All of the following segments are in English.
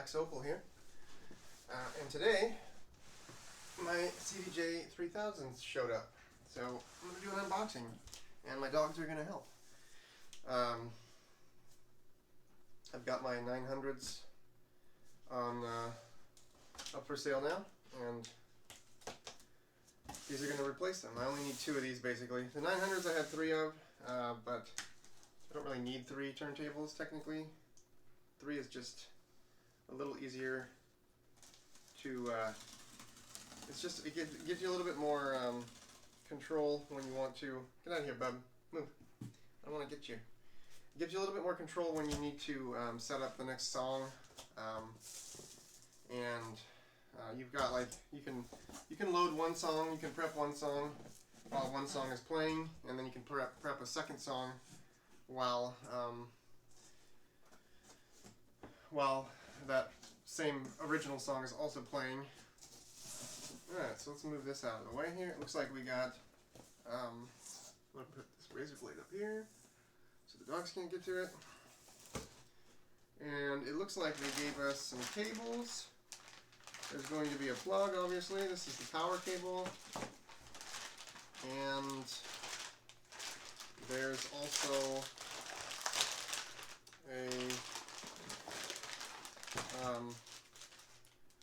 Max Opal here, and today my CDJ 3000s showed up, so I'm going to do an unboxing, and my dogs are going to help. I've got my 900s on up for sale now, and these are going to replace them. I only need 2 of these basically. The 900s I had 3 of, but I don't really need 3 turntables technically. 3 is just a little easier to, it gives you a little bit more control when you want to. Get out of here, bub. Move. I don't want to get you. It gives you a little bit more control when you need to set up the next song. You've got you can load one song, you can prep one song while one song is playing, and then you can prep a second song while that same original song is also playing. Alright, so let's move this out of the way here. It looks like we got, I'm going to put this razor blade up here so the dogs can't get to it. And it looks like they gave us some cables. There's going to be a plug, obviously. This is the power cable. And there's also a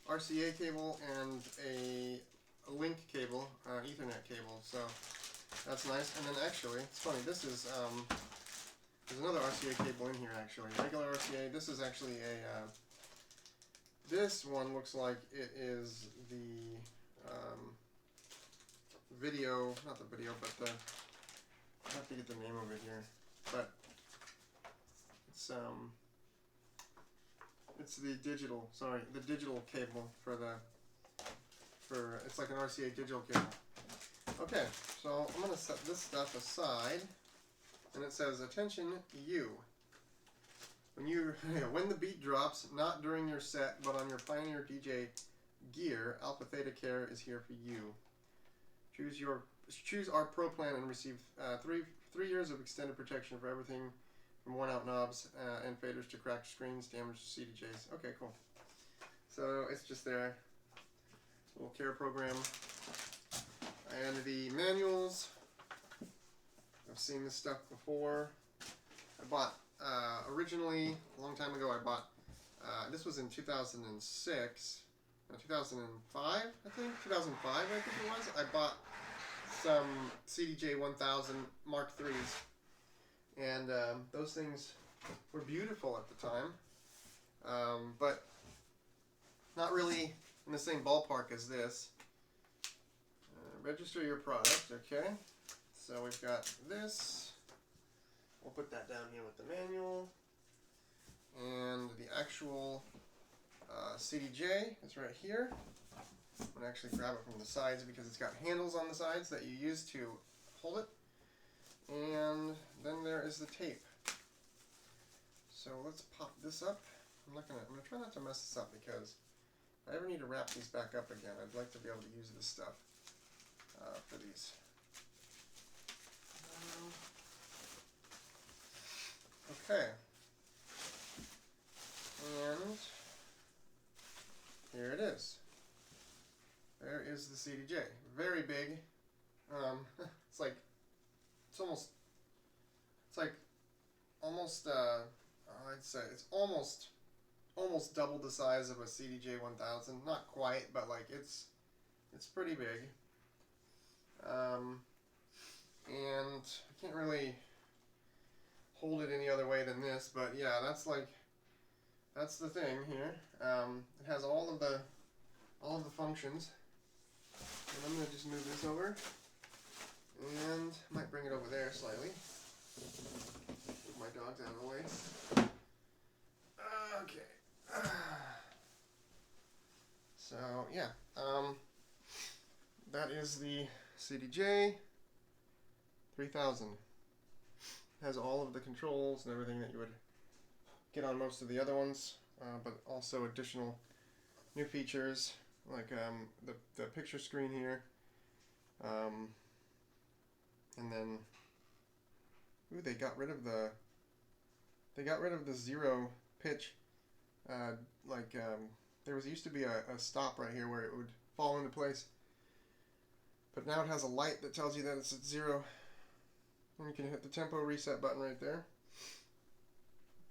RCA cable and a link cable, Ethernet cable. So that's nice. And then actually, it's funny, this is, there's another RCA cable in here actually. Regular RCA. This is actually a, this one looks like it is the video, not the video, but the, I have to get the name of it here. But it's the digital, sorry, the digital cable it's like an RCA digital cable. Okay, so I'm going to set this stuff aside, and it says, attention you. When the beat drops, not during your set, but on your Pioneer DJ gear, Alpha Theta Care is here for you. Choose our Pro plan and receive 3 years of extended protection for everything from worn-out knobs and faders to cracked screens, damaged CDJs. Okay, cool. So it's just their little care program. And the manuals. I've seen this stuff before. I bought, originally, a long time ago, I bought, this was in 2006, no, 2005, I think? 2005, I think it was. I bought some CDJ 1000 Mark IIIs. And those things were beautiful at the time, but not really in the same ballpark as this. Register your product, okay. So we've got this. We'll put that down here with the manual. And the actual CDJ is right here. I'm going to actually grab it from the sides because it's got handles on the sides that you use to hold it. And then there is the tape. So let's pop this up. I'm going to try not to mess this up because if I ever need to wrap these back up again, I'd like to be able to use this stuff for these. Okay. And here it is. There is the CDJ. Very big. I'd say it's almost double the size of a CDJ 1000. Not quite, but like it's pretty big. And I can't really hold it any other way than this, but yeah, that's the thing here. It has all of the functions. And I'm gonna just move this over, and might bring it over there slightly. Move my dogs out of the way. Okay. So yeah, that is the CDJ 3000. It has all of the controls and everything that you would get on most of the other ones, but also additional new features like the picture screen here, and then they got rid of the 0 pitch there used to be a stop right here where it would fall into place, but now it has a light that tells you that it's at 0, and you can hit the tempo reset button right there.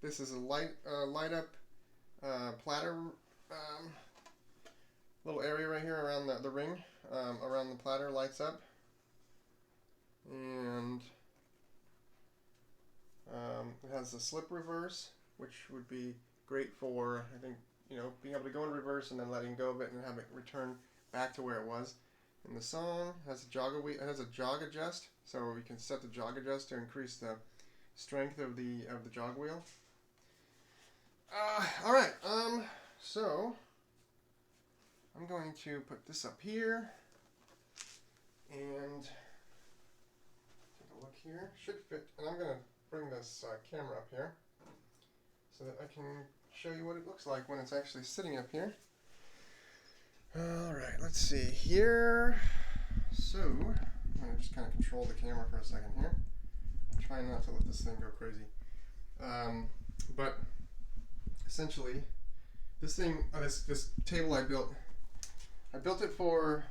This is a light up platter little area right here around the ring, around the platter lights up, and it has a slip reverse, which would be great for, I think, being able to go in reverse and then letting go of it and have it return back to where it was. And the song has a jog adjust, so you can set the jog adjust to increase the strength of the jog wheel. All right, so I'm going to put this up here and take a look here. Should fit, and I'm going to bring this camera up here so that I can show you what it looks like when it's actually sitting up here. Alright, let's see here. So, I'm going to just kind of control the camera for a second here. I'm trying not to let this thing go crazy. But essentially, this thing, this table I built it for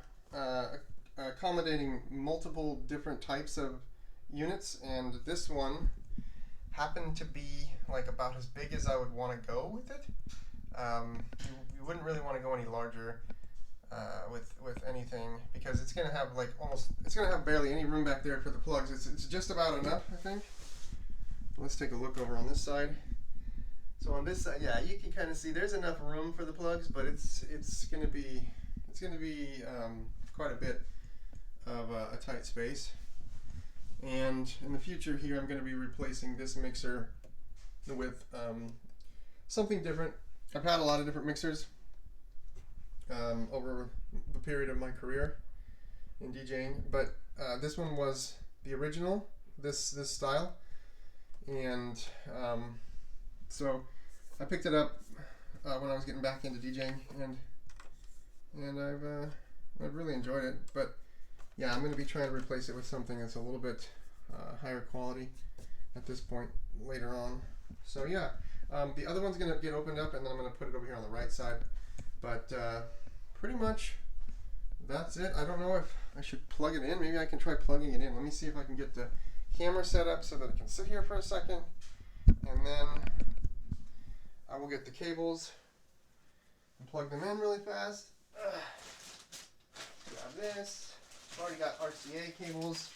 accommodating multiple different types of units, and this one happened to be like about as big as I would want to go with it. You wouldn't really want to go any larger with anything, because it's gonna have it's gonna have barely any room back there for the plugs. It's just about enough, I think. Let's take a look over on this side. So on this side, yeah, you can kind of see there's enough room for the plugs, but it's gonna be quite a bit of a tight space. And in the future here, I'm going to be replacing this mixer with something different. I've had a lot of different mixers over the period of my career in DJing, but this one was the original, this style, and so I picked it up when I was getting back into DJing, and I've really enjoyed it. But yeah, I'm going to be trying to replace it with something that's a little bit higher quality at this point later on. So yeah, the other one's going to get opened up, and then I'm going to put it over here on the right side. But pretty much that's it. I don't know if I should plug it in. Maybe I can try plugging it in. Let me see if I can get the camera set up so that it can sit here for a second, and then I will get the cables and plug them in really fast. Grab this. I've already got RCA cables.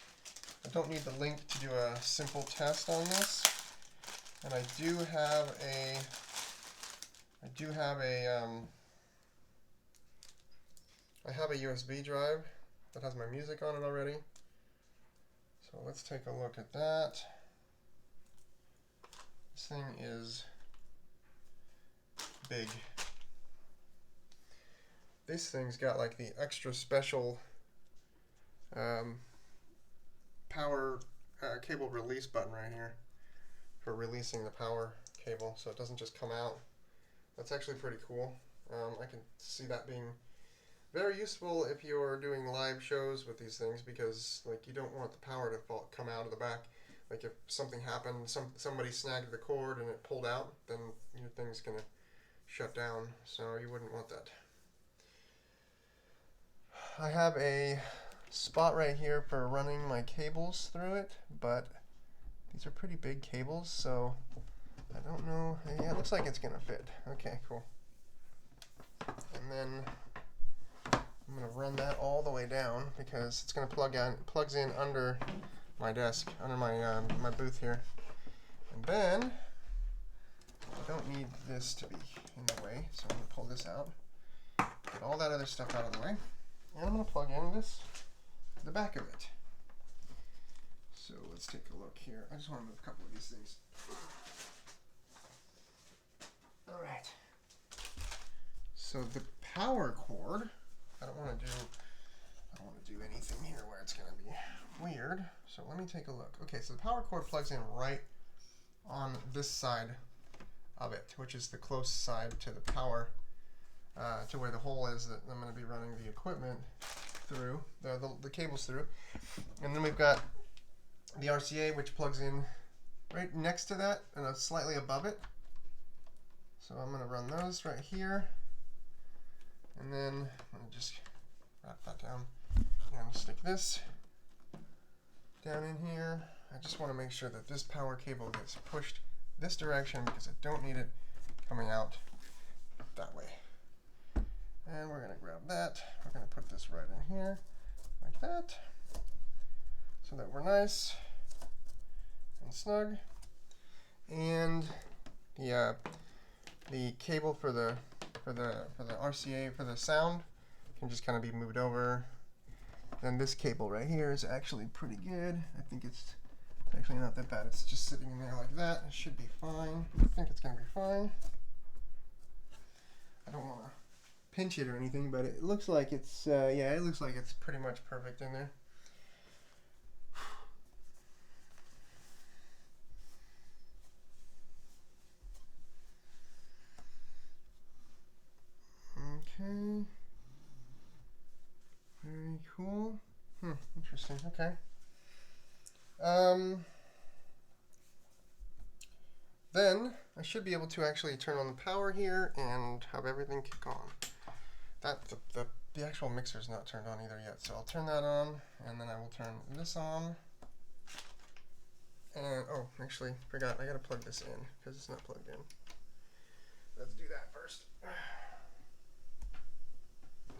I don't need the link to do a simple test on this. And I do have a USB drive that has my music on it already. So let's take a look at that. This thing is big. This thing's got like the extra special power cable release button right here for releasing the power cable, so it doesn't just come out. That's actually pretty cool. I can see that being very useful if you're doing live shows with these things, because like you don't want the power to come out of the back. Like if something happened, somebody snagged the cord and it pulled out, then your thing's gonna shut down, so you wouldn't want that. I have a spot right here for running my cables through it, but these are pretty big cables, so I don't know. Yeah, it looks like it's gonna fit. Okay, cool. And then I'm gonna run that all the way down because it's gonna plugs in under my desk, under my my booth here. And then I don't need this to be in the way, so I'm gonna pull this out, get all that other stuff out of the way, and I'm gonna plug in this to the back of it. So let's take a look here. I just want to move a couple of these things. All right. So the power cord, I don't want to do anything here where it's going to be weird. So let me take a look. Okay, so the power cord plugs in right on this side of it, which is the close side to the power, to where the hole is that I'm going to be running the equipment through, the cables through. And then we've got the RCA, which plugs in right next to that and slightly above it. So I'm going to run those right here. And then I'm going to just wrap that down and stick this down in here. I just want to make sure that this power cable gets pushed this direction because I don't need it coming out that way. And we're going to grab that. We're going to put this right in here like that so that we're nice and snug. And the cable for the RCA for the sound can just kind of be moved over. And this cable right here is actually pretty good. I think it's actually not that bad. It's just sitting in there like that. It should be fine. I think it's going to be fine. I don't want to pinch it or anything, but it looks like it's yeah, it looks like it's pretty much perfect in there. Okay. Very cool. Interesting. Okay. Then I should be able to actually turn on the power here and have everything kick on. The actual mixer is not turned on either yet, so I'll turn that on, and then I will turn this on. And oh, actually, forgot, I gotta plug this in because it's not plugged in. Let's do that first.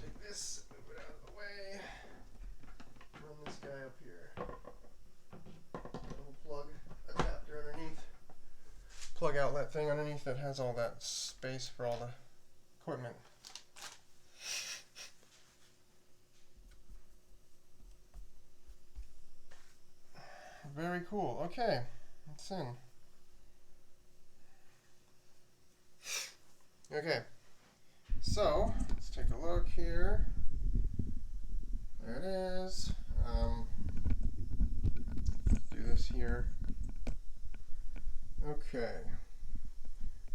Take this, move it out of the way. Run this guy up here. Little plug adapter underneath. Plug outlet thing underneath that has all that space for all the equipment. Very cool. Okay, it's in. Okay, so let's take a look here. There it is. Do this here. Okay.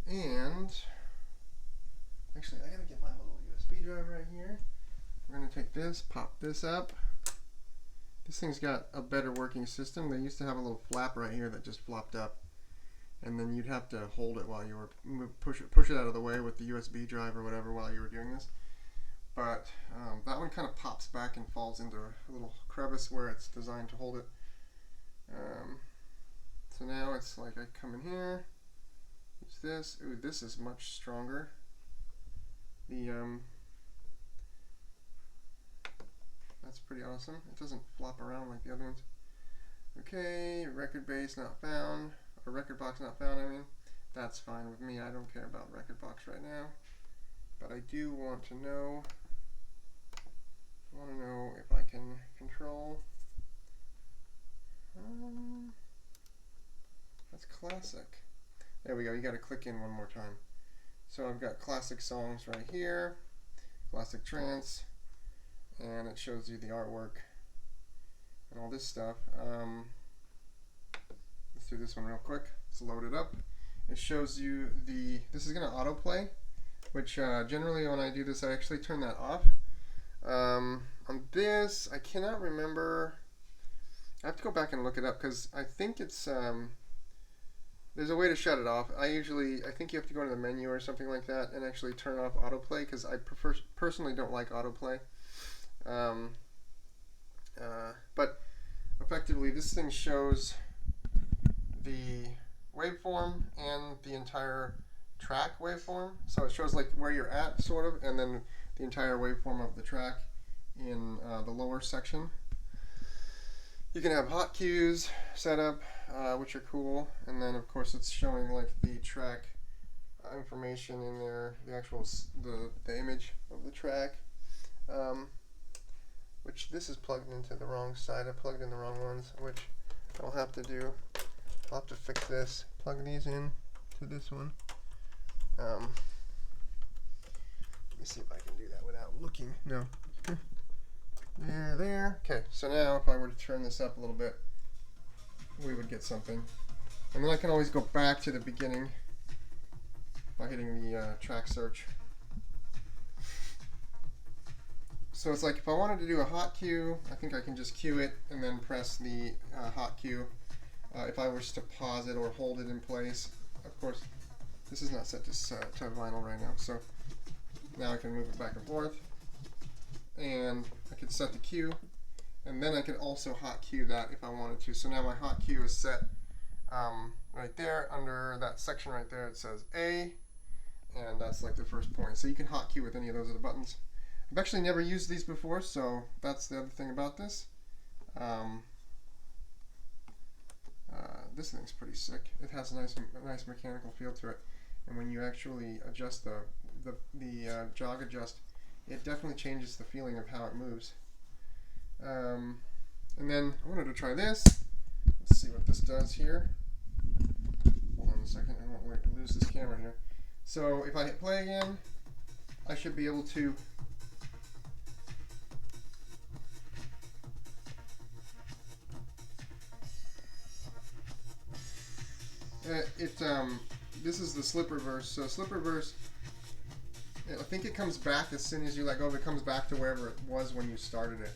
And actually, I gotta get my little USB drive right here. We're gonna take this, pop this up. This thing's got a better working system. They used to have a little flap right here that just flopped up, and then you'd have to hold it while you were push it out of the way with the USB drive or whatever while you were doing this. But that one kind of pops back and falls into a little crevice where it's designed to hold it. So now it's like I come in here, use this. Ooh, this is much stronger. That's pretty awesome. It doesn't flop around like the other ones. Okay, record base not found, or record box not found, I mean. That's fine with me. I don't care about record box right now. But I do want to know if I can control. That's classic. There we go. You got to click in one more time. So I've got classic songs right here, classic trance, and it shows you the artwork and all this stuff. Let's do this one real quick. Let's load it up. It shows you this is going to autoplay, which generally when I do this I actually turn that off. On this, I cannot remember. I have to go back and look it up because I think it's there's a way to shut it off. I think you have to go to the menu or something like that and actually turn off autoplay because I personally don't like autoplay. But effectively this thing shows the waveform and the entire track waveform. So it shows like where you're at sort of, and then the entire waveform of the track in the lower section. You can have hot cues set up, which are cool, and then of course it's showing like the track information in there, the actual the image of the track. Which this is plugged into the wrong side. I plugged in the wrong ones, which I'll have to do. I'll have to fix this. Plug these in to this one. Let me see if I can do that without looking. No. There. Okay, so now if I were to turn this up a little bit, we would get something. And then I can always go back to the beginning by hitting the track search. So it's like if I wanted to do a hot cue, I think I can just cue it and then press the hot cue. If I was to pause it or hold it in place, of course, This is not set to vinyl right now, so now I can move it back and forth, and I can set the cue, and then I can also hot cue that if I wanted to. So now my hot cue is set right there under that section right there. It says A, and that's like the first point. So you can hot cue with any of those other buttons. I've actually never used these before, so that's the other thing about this. This thing's pretty sick. It has a nice mechanical feel to it, and when you actually adjust the jog adjust, it definitely changes the feeling of how it moves. And then I wanted to try this. Let's see what this does here. Hold on a second, I won't lose this camera here. So if I hit play again, I should be able to this is the slip reverse. So slip reverse, I think it comes back as soon as you let go of it. It comes back to wherever it was when you started it,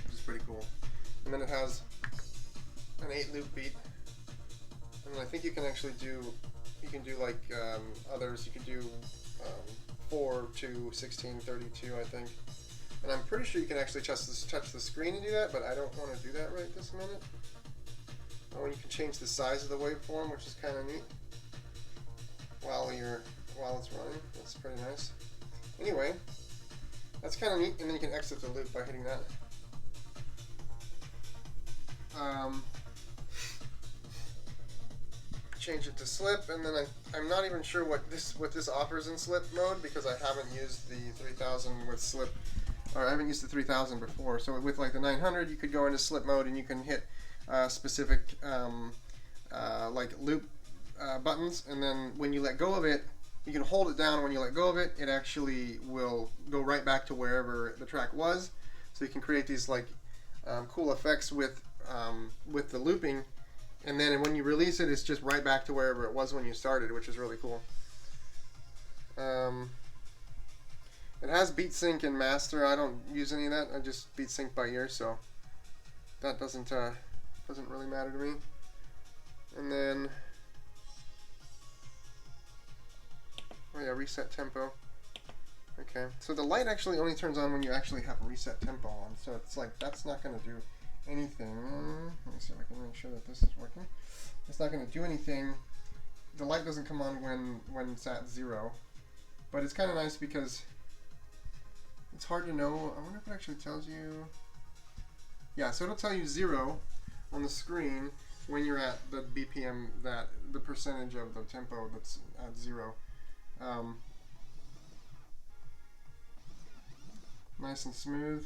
which is pretty cool. And then it has an 8-loop beat, and I think you can actually do, like others. You can do 4 to 16, 32, I think. And I'm pretty sure you can actually touch the screen and do that, but I don't want to do that right this minute. Oh, and you can change the size of the waveform, which is kind of neat while it's running. That's pretty nice. Anyway, that's kind of neat, and then you can exit the loop by hitting that. Change it to slip, and then I'm not even sure what this offers in slip mode, because I haven't used the 3000 with slip, or I haven't used the 3000 before. So with like the 900, you could go into slip mode and you can hit specific like loop buttons, and then when you let go of it, you can hold it down, and when you let go of it, it actually will go right back to wherever the track was. So you can create these like cool effects with the looping, and then when you release it, it's just right back to wherever it was when you started, which is really cool. It has beat sync and master. I don't use any of that. I just beat sync by ear, so that doesn't really matter to me. And then, oh yeah, reset tempo. Okay, so the light actually only turns on when you actually have reset tempo on, so it's like that's not going to do anything. Let me see if I can make sure that this is working. It's not going to do anything. The light doesn't come on when it's at 0, but it's kind of nice because it's hard to know. I wonder if it actually tells you. Yeah, so it'll tell you 0 on the screen when you're at the BPM, that the percentage of the tempo that's at 0. Nice and smooth,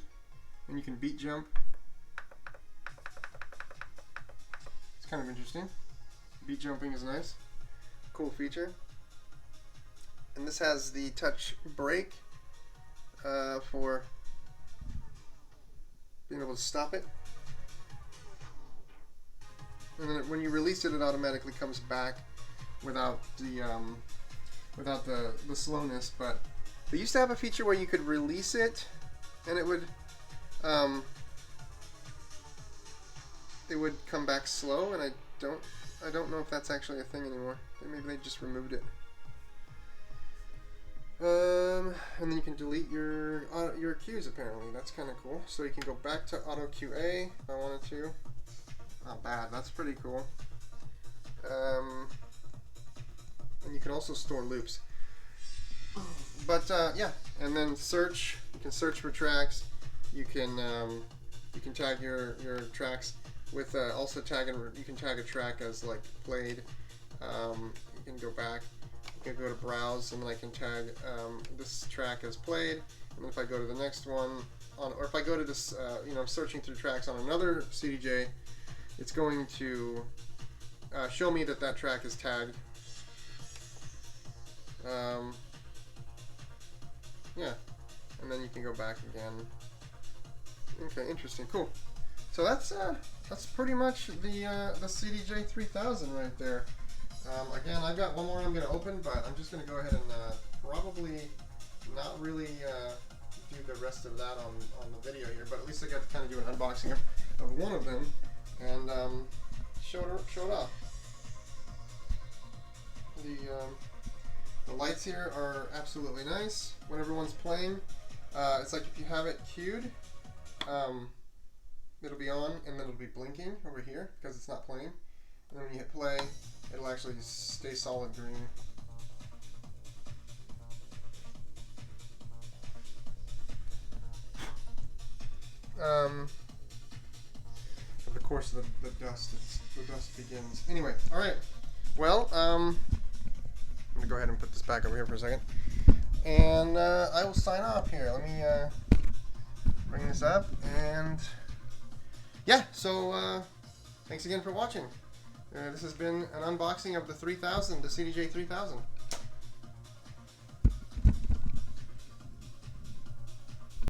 and you can beat jump. It's kind of interesting. Beat jumping is nice, cool feature. And this has the touch brake for being able to stop it. And then when you release it, it automatically comes back without the slowness. But they used to have a feature where you could release it, and it would come back slow. And I don't know if that's actually a thing anymore. Maybe they just removed it. And then you can delete your cues. Apparently, that's kind of cool. So you can go back to auto QA if I wanted to. Not bad. That's pretty cool. And you can also store loops. But yeah, and then search. You can search for tracks. You can tag your tracks with also tagging. You can tag a track as like played. You can go back. You can go to browse, and then I can tag this track as played. And then if I go to the next one, or if I go to this, I'm searching through tracks on another CDJ. It's going to show me that track is tagged. Yeah, and then you can go back again. Okay, interesting, cool. So that's pretty much the CDJ 3000 right there. Again, I've got one more I'm going to open, but I'm just going to go ahead and probably not really do the rest of that on the video here, but at least I got to kind of do an unboxing of one of them and show it off. The lights here are absolutely nice when everyone's playing. It's like if you have it cued, it'll be on and then it'll be blinking over here because it's not playing. And then when you hit play, it'll actually stay solid green. Over the course of the dust begins. Anyway, all right. Well, I'm gonna go ahead and put this back over here for a second, and I will sign off here. Let me bring this up, and yeah. So thanks again for watching. This has been an unboxing of the 3000, the CDJ 3000.